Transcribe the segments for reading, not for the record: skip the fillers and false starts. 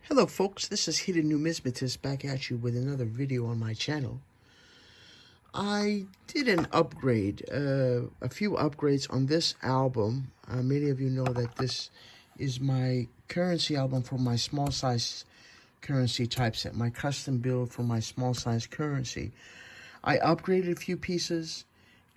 Hello folks, this is Hidden Numismatist back at you with another video on my channel. I did an upgrade, a few upgrades on this album. Many of you know that this is my currency album for my small size currency typeset, my custom build for my small size currency. I upgraded a few pieces,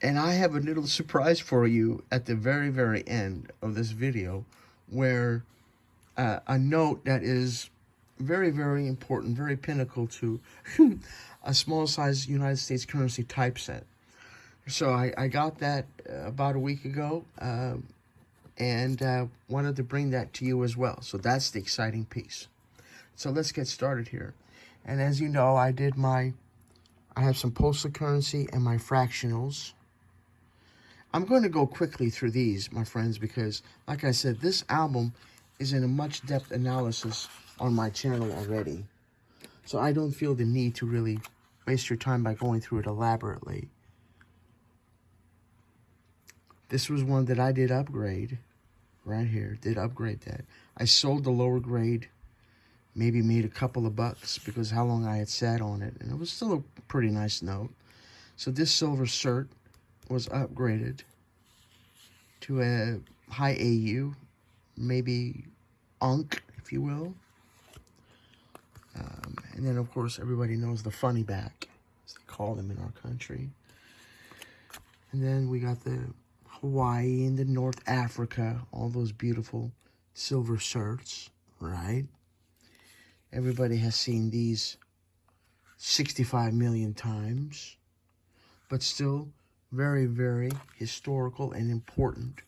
and I have a little surprise for you at the very end of this video, where a note that is very important, very pinnacle to a small size United States currency typeset. So I got that about a week ago, and wanted to bring that to you as well. So that's the exciting piece. So let's get started here. And as you know, I have some postal currency and my fractionals. I'm going to go quickly through these, my friends, because like I said, this album is in a much depth analysis on my channel already. So I don't feel the need to really waste your time by going through it elaborately. This was one that I did upgrade right here. Did upgrade that. I sold the lower grade, maybe made a couple of bucks because how long I had sat on it, and it was still a pretty nice note. So this silver cert was upgraded to a high AU, maybe UNC, if you will. And then, of course, everybody knows the funny back, as they call them in our country. And then we got the Hawaii and the North Africa, all those beautiful silver certs, right? Everybody has seen these 65 million times, but still very historical and important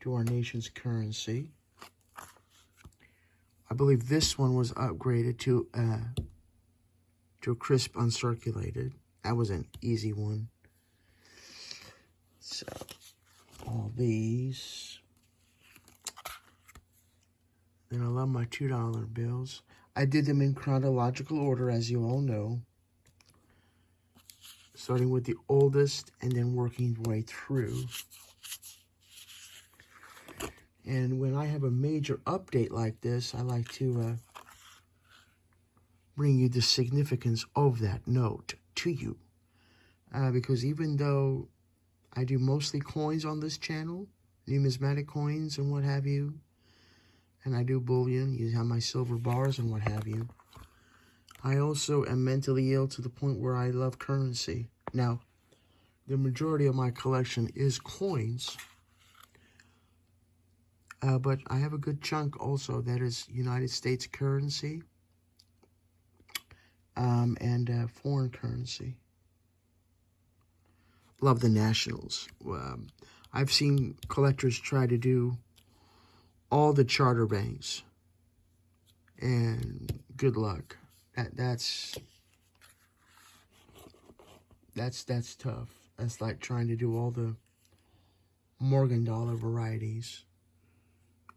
to our nation's currency. I believe this one was upgraded to a crisp uncirculated. That was an easy one. So all these. And I love my $2 bills. I did them in chronological order, as you all know. Starting with the oldest and then working your way through. And when I have a major update like this, I like to bring you the significance of that note to you. Because even though I do mostly coins on this channel, numismatic coins and what have you, and I do bullion, you have my silver bars and what have you, I also am mentally ill to the point where I love currency. Now, the majority of my collection is coins, but I have a good chunk also that is United States currency and foreign currency. Love the nationals. I've seen collectors try to do all the charter banks, and good luck. That's tough. That's like trying to do all the Morgan dollar varieties,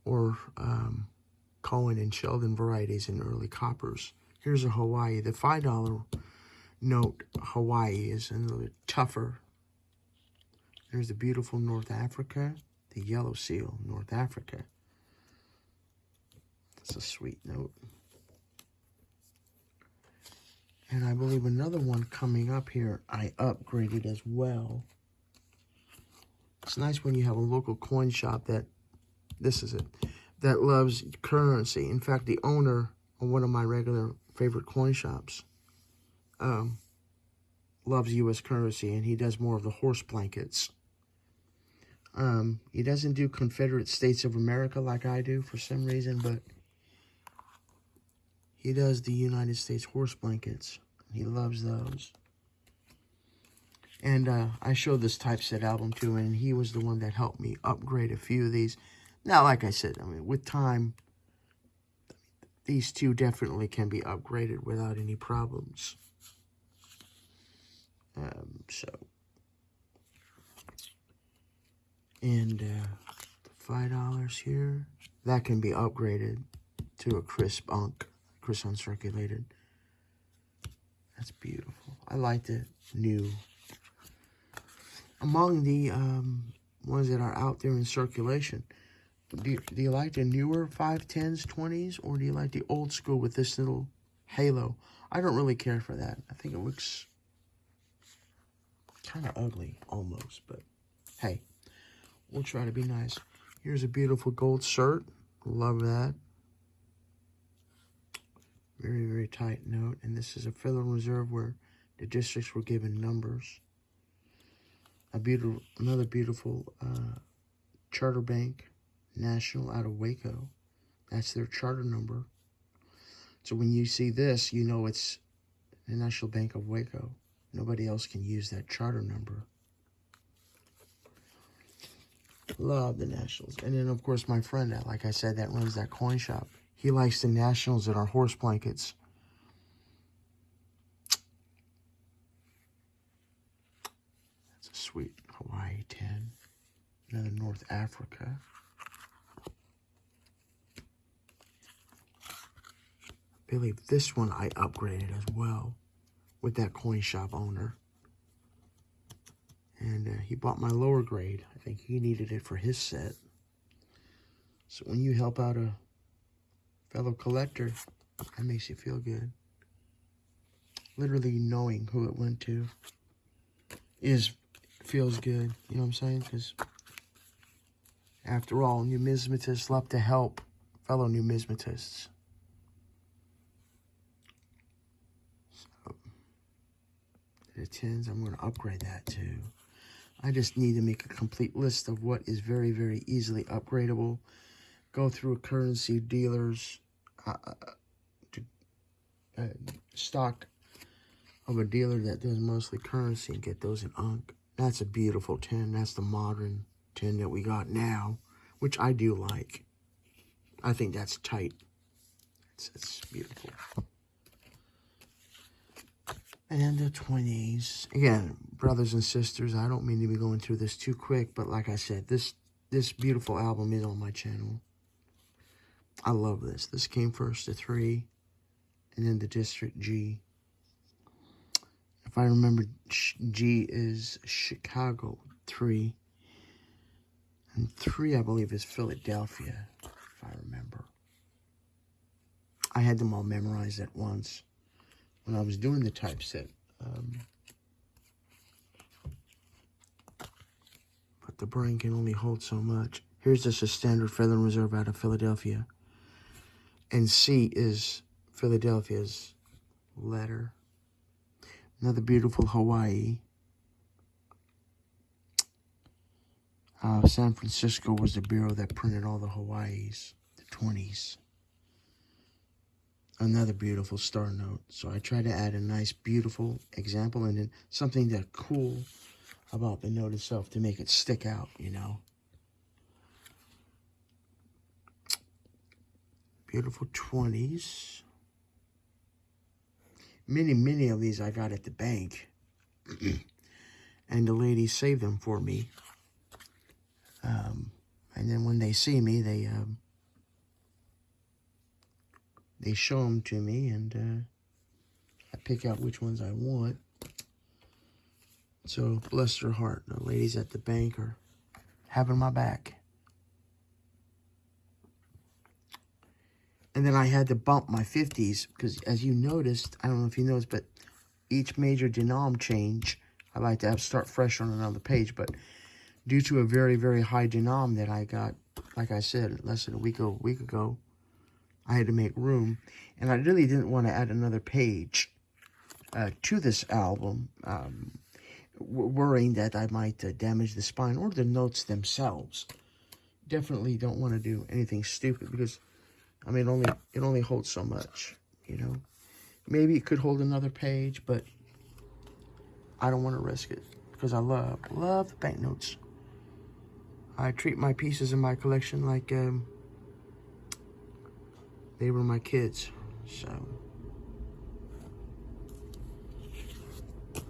or Cohen and Sheldon varieties in early coppers. Here's a Hawaii. The $5 note Hawaii is a little tougher. There's the beautiful North Africa, the yellow seal, North Africa. That's a sweet note. And I believe another one coming up here, I upgraded as well. It's nice when you have a local coin shop that, this is it, that loves currency. In fact, the owner of one of my regular favorite coin shops loves U.S. currency, and he does more of the horse blankets. He doesn't do Confederate States of America like I do for some reason, but he does the United States horse blankets. He loves those. And I showed this typeset album to him, and he was the one that helped me upgrade a few of these. Now, like I said, I mean, with time, these two definitely can be upgraded without any problems. And the $5 here, that can be upgraded to a crisp uncirculated. That's beautiful. I liked it new. Among the ones that are out there in circulation, Do you like the newer 5, 10s, 20s, or do you like the old school with this little halo? I don't really care for that. I think it looks kind of ugly, almost, but hey, we'll try to be nice. Here's a beautiful gold shirt. Love that. Very, very tight note. And this is a Federal Reserve where the districts were given numbers. Another beautiful charter bank, National, out of Waco. That's their charter number. So when you see this, you know it's the National Bank of Waco. Nobody else can use that charter number. Love the Nationals. And then, of course, my friend, like I said, that runs that coin shop. He likes the Nationals and our horse blankets. That's a sweet Hawaii 10. Another North Africa. I believe this one I upgraded as well with that coin shop owner. And he bought my lower grade. I think he needed it for his set. So when you help out a fellow collector, that makes you feel good. Literally knowing who it went to feels good. You know what I'm saying? Because after all, numismatists love to help fellow numismatists. So the 10s, I'm going to upgrade that too. I just need to make a complete list of what is very, very easily upgradable. Go through a currency dealer's stock of a dealer that does mostly currency and get those in unk. That's a beautiful 10. That's the modern 10 that we got now, which I do like. I think that's tight. It's beautiful. And the 20s. Again, brothers and sisters, I don't mean to be going through this too quick, but like I said, this beautiful album is on my channel. I love this. This came first, the 3, and then the District G. If I remember, G is Chicago, 3. And 3, I believe, is Philadelphia, if I remember. I had them all memorized at once when I was doing the typeset. But the brain can only hold so much. Here's just a standard Federal Reserve out of Philadelphia. And C is Philadelphia's letter. Another beautiful Hawaii. San Francisco was the bureau that printed all the Hawaiis, the 20s. Another beautiful star note. So I try to add a nice, beautiful example and then something that's cool about the note itself to make it stick out, you know. Beautiful 20s. Many of these I got at the bank. And the ladies saved them for me. And then when they see me, they show them to me, and I pick out which ones I want. So, bless their heart. The ladies at the bank are having my back. And then I had to bump my 50s, because as you noticed, I don't know if you noticed, but each major denom change, I like to start fresh on another page, but due to a very, very high denom that I got, like I said, less than a week ago, I had to make room, and I really didn't want to add another page to this album, worrying that I might damage the spine or the notes themselves. Definitely don't want to do anything stupid because, I mean, it only holds so much, you know. Maybe it could hold another page, but I don't want to risk it because I love the banknotes. I treat my pieces in my collection like they were my kids, so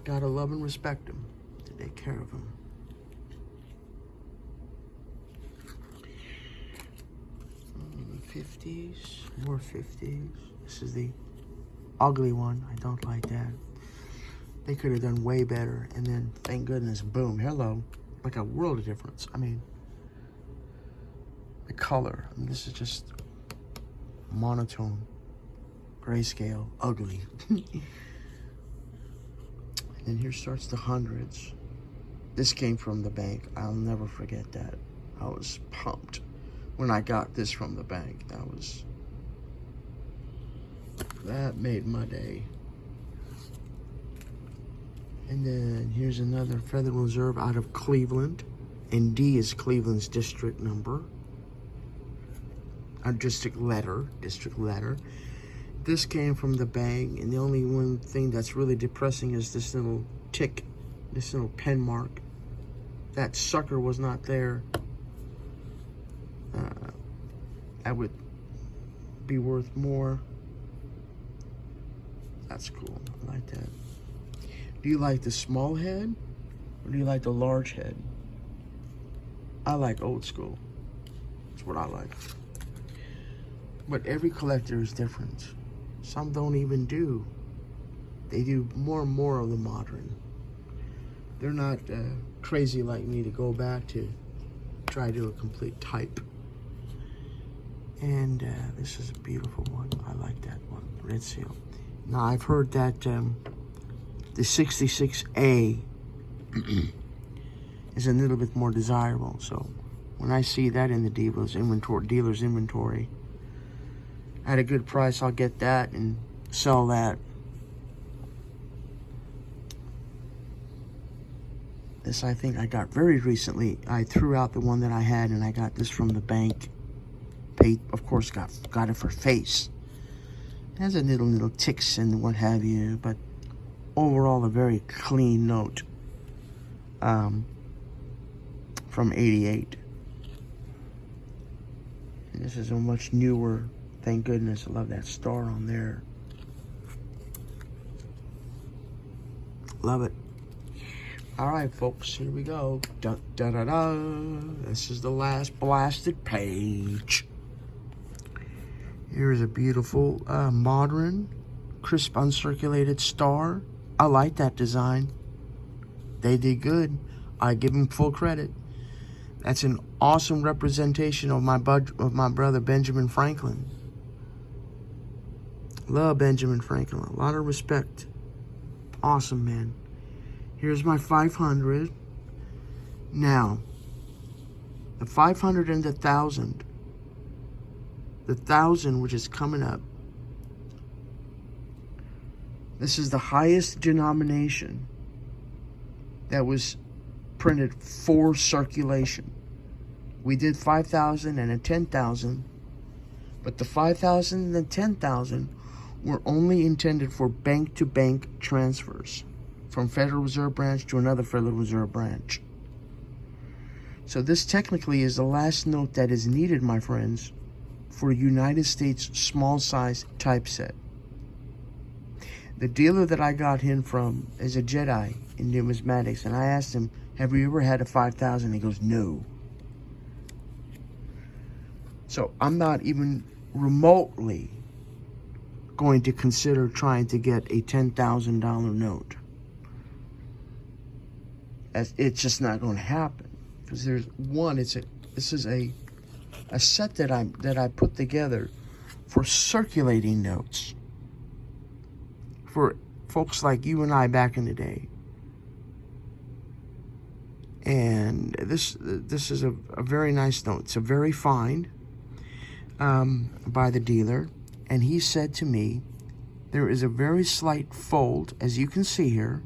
gotta love and respect them to take care of them. '50s, more 50s. This is the ugly one. I don't like that. They could have done way better, and then thank goodness, boom, hello, like a world of difference. I mean, color. I mean, this is just monotone, grayscale, ugly. And then here starts the hundreds. This came from the bank. I'll never forget that. I was pumped when I got this from the bank. That made my day. And then here's another Federal Reserve out of Cleveland. And D is Cleveland's district number. A district letter. This came from the bank, and the only one thing that's really depressing is this little tick, this little pen mark. That sucker was not there. That would be worth more. That's cool. I like that. Do you like the small head, or do you like the large head? I like old school. That's what I like. But every collector is different. Some don't even do. They do more and more of the modern. They're not crazy like me to go back to try to do a complete type. And this is a beautiful one. I like that one, red seal. Now I've heard that the 66A is a little bit more desirable. So when I see that in the dealer's inventory, at a good price, I'll get that and sell that. This I think I got very recently. I threw out the one that I had, and I got this from the bank. Paid, of course, got it for face. It has a little ticks and what have you, but overall a very clean note. From '88. And this is a much newer. Thank goodness. I love that star on there. Love it. All right, folks, here we go. Da, da, da, da. This is the last blasted page. Here's a beautiful modern, crisp, uncirculated star. I like that design. They did good. I give them full credit. That's an awesome representation of my brother Benjamin Franklin. Love Benjamin Franklin. A lot of respect. Awesome, man. Here's my 500. Now, the 500 and the 1,000. The 1,000, which is coming up. This is the highest denomination that was printed for circulation. We did 5,000 and a 10,000, but the 5,000 and the 10,000 were only intended for bank-to-bank transfers from Federal Reserve branch to another Federal Reserve branch. So this technically is the last note that is needed, my friends, for a United States small size typeset. The dealer that I got him from is a Jedi in numismatics, and I asked him, have you ever had a 5,000? He goes, no. So I'm not even remotely going to consider trying to get a $10,000 note. It's just not going to happen, because there's one. This is a set that I put together for circulating notes for folks like you and I back in the day. And this is a very nice note. It's a very fine by the dealer. And he said to me, there is a very slight fold, as you can see here,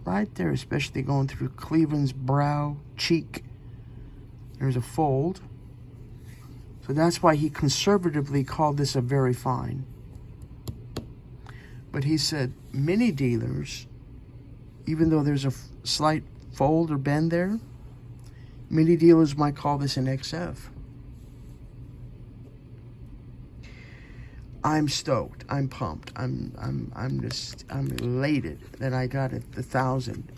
right there, especially going through Cleveland's brow, cheek. There's a fold. So that's why he conservatively called this a very fine. But he said many dealers, even though there's a slight fold or bend there, many dealers might call this an XF. I'm stoked. I'm pumped. I'm elated that I got it, the 1,000.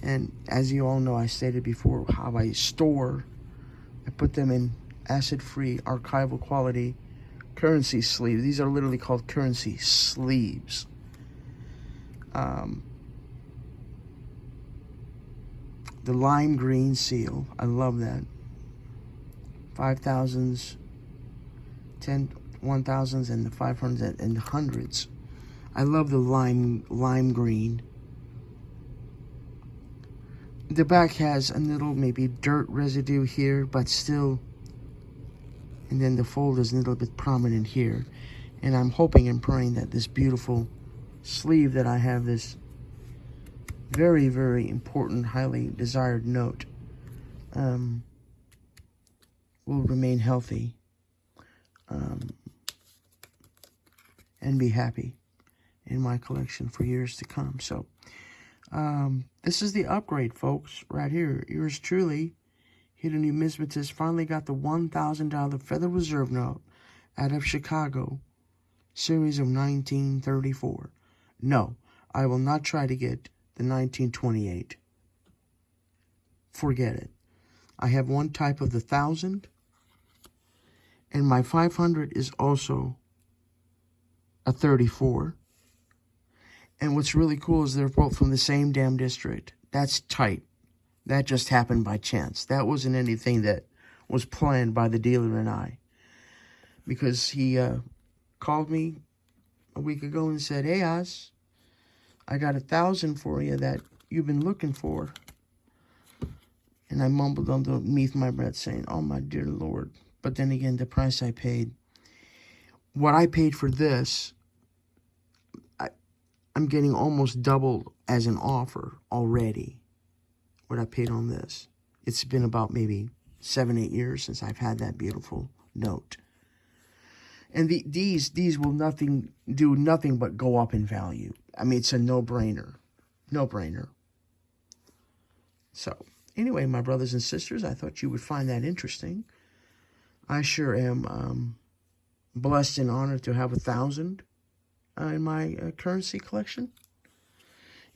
And as you all know, I stated before how I put them in acid-free, archival quality currency sleeves. These are literally called currency sleeves. The lime green seal. I love that. 5,000s, 1,000s, and the 500s and the hundreds. I love the lime green. The back has a little maybe dirt residue here, but still. And then the fold is a little bit prominent here. And I'm hoping and praying that this beautiful sleeve that I have, this very, very important, highly desired note, will remain healthy and be happy in my collection for years to come. So this is the upgrade, folks, right here. Yours truly, Hidden Numismatist, finally got the $1,000 Federal Reserve note out of Chicago, series of 1934. No, I will not try to get the 1928. Forget it. I have one type of the 1,000, and my 500 is also a 34. And what's really cool is they're both from the same damn district. That's tight. That just happened by chance. That wasn't anything that was planned by the dealer and I. Because he called me a week ago and said, "Hey, Oz, I got 1,000 for you that you've been looking for." And I mumbled underneath my breath saying, "Oh, my dear Lord." But then again, the price I paid, what I paid for this, I'm getting almost double as an offer already. What I paid on this. It's been about maybe 7-8 years since I've had that beautiful note. And these will do nothing but go up in value. I mean, it's a no-brainer. No-brainer. So, anyway, my brothers and sisters, I thought you would find that interesting. I sure am blessed and honored to have 1,000 in my currency collection.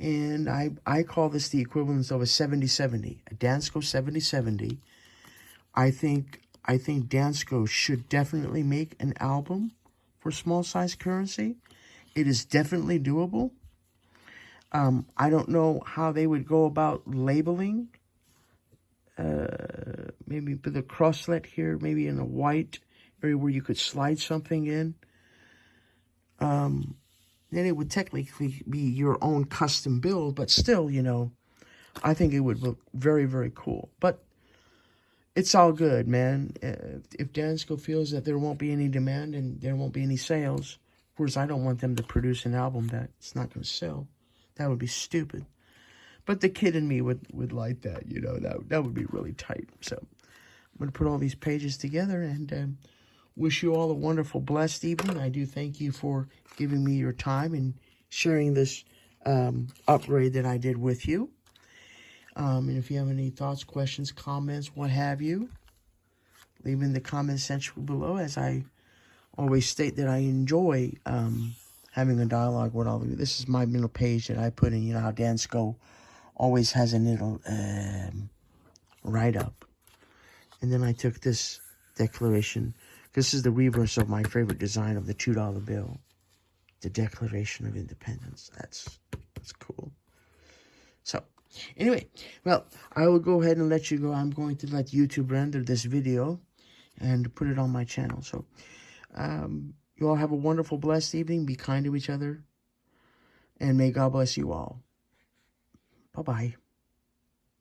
And I call this the equivalent of a 70-70, a Dansco 70-70. I think Dansco should definitely make an album for small size currency. It is definitely doable. I don't know how they would go about labeling. Maybe put the crosslet here, maybe in a white area where you could slide something in. Then it would technically be your own custom build, but still, you know, I think it would look very, very cool. But it's all good, man. If Dansco feels that there won't be any demand and there won't be any sales, of course, I don't want them to produce an album that's not going to sell. That would be stupid. But the kid in me would like that, you know. That would be really tight. So I'm going to put all these pages together and wish you all a wonderful, blessed evening. I do thank you for giving me your time and sharing this upgrade that I did with you. And if you have any thoughts, questions, comments, what have you, leave in the comment section below. As I always state that I enjoy having a dialogue with all of you. This is my middle page that I put in. You know how Dansco always has a little write-up. And then I took this declaration. This is the reverse of my favorite design of the $2 bill. The Declaration of Independence. That's cool. So, anyway, well, I will go ahead and let you go. I'm going to let YouTube render this video and put it on my channel. So, you all have a wonderful, blessed evening. Be kind to each other. And may God bless you all. Bye-bye.